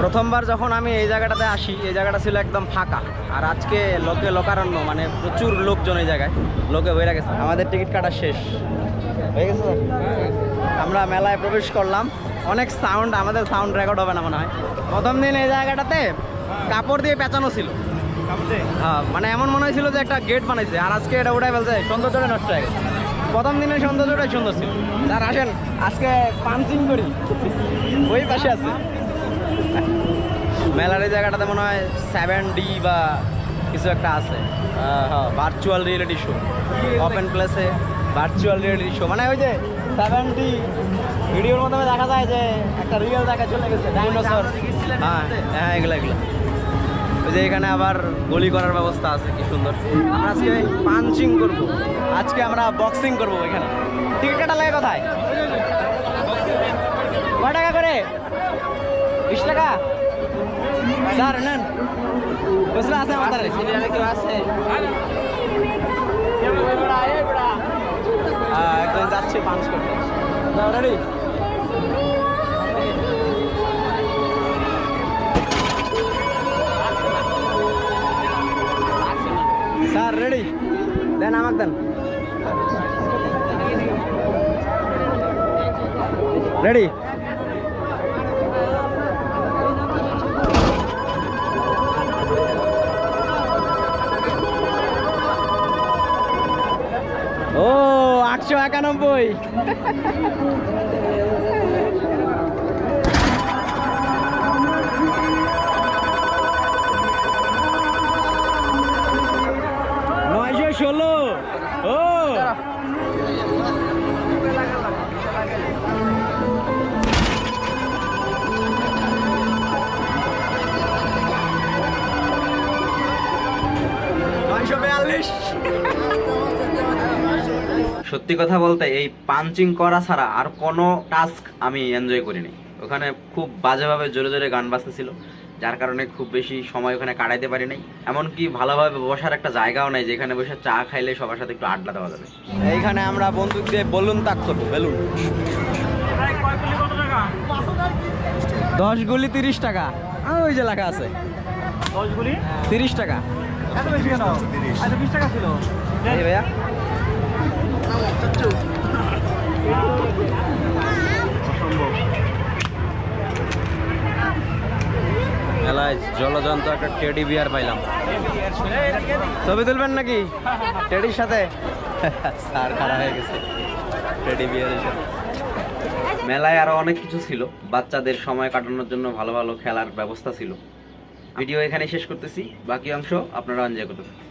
প্রথমবার যখন আমি এই জায়গাটাতে আসি, এই জায়গাটা ছিল একদম ফাঁকা, আর আজকে লোকারণ্য, মানে প্রচুর লোকজন এই জায়গায়, লোকে হয়ে গেছে। আমাদের টিকিট কাটা শেষ হয়ে গেছে স্যার, আমরা মেলায় প্রবেশ করলাম। অনেক সাউন্ড, আমাদের সাউন্ড রেকর্ড হবে না মনে হয়। প্রথম দিন এই জায়গাটাতে কাপড় দিয়ে পেঁচানো ছিল, হ্যাঁ, মানে এমন মনে হয়েছিল যে একটা গেট বানাইছে, আর আজকে এটা উঠাই ফেলছে, সৌন্দর্যটা নষ্ট হয়ে গেছে। প্রথম দিনের সৌন্দর্যটাই সুন্দর ছিল। স্যার আসেন আজকে পাঞ্চিং করি, ওই পাশে আছে মেলার এই জায়গাটাতে মনে হয় 7D বা কিছু একটা আছে, হ্যাঁ, ভার্চুয়াল রিয়েলিটি শো, ওপেন প্লেসে ভার্চুয়াল রিয়েলিটি শো, মানে ওই যে 7D ভিডিওর মাধ্যমে দেখা যায় যে একটা রিয়েল জায়গা চলে গেছে, ডাইনোসর, হ্যাঁ হ্যাঁ, এগুলো ওই যে এখানে আবার গলি করার ব্যবস্থা আছে, কি সুন্দর। আমরা আজকে পাঞ্চিং করবো, আজকে আমরা বক্সিং করবো এখানে। টিকিট কাটা লাগে কোথায়? কয় টাকা করে? 20 টাকা স্যার নেন। বুঝলে আছে আমাদের কেউ আছে? একজন যাচ্ছে পাঞ্চ করতে। রেডি? Sir ready? দেন আমাকে দেন। রেডি? ও 891। ও সত্যি কথা বলতে এই পাঞ্চিং করা ছাড়া আর কোনো টাস্ক আমি এনজয় করিনি। ওখানে খুব বাজেভাবে জোরে জোরে গান বাজতেছিল, যার কারণে খুব বেশি সময় ওখানে কাটাইতে পারি নাই। এমনকি ভালোভাবে বসার একটা জায়গাও নাই যেখানে বসে চা খাইলে সবার সাথে একটু আড্ডা দেওয়া যাবে। এইখানে আমরা বন্দুক দিয়ে বেলুন তাক করবো। বেলুন 10 গুলি 30 টাকা, ওই যে লেখা আছে 10 গুলি 30 টাকা। এত বেশি কেন? আচ্ছা 20 টাকা ছিল। এই ভাইয়া মেলায় জলযন্ত্র একটা টেডি বিয়ার পাইলাম। ছবি তুলবেন নাকি টেডির সাথে? স্যার খারাপ হয়ে গেছে টেডি বিয়ারের সাথে। মেলায় আরো অনেক কিছু ছিল, বাচ্চাদের সময় কাটানোর জন্য ভালো ভালো খেলার ব্যবস্থা ছিল। ভিডিও এখানে শেষ করতেছি, বাকি অংশ আপনারা এনজয় করতে থাকুন।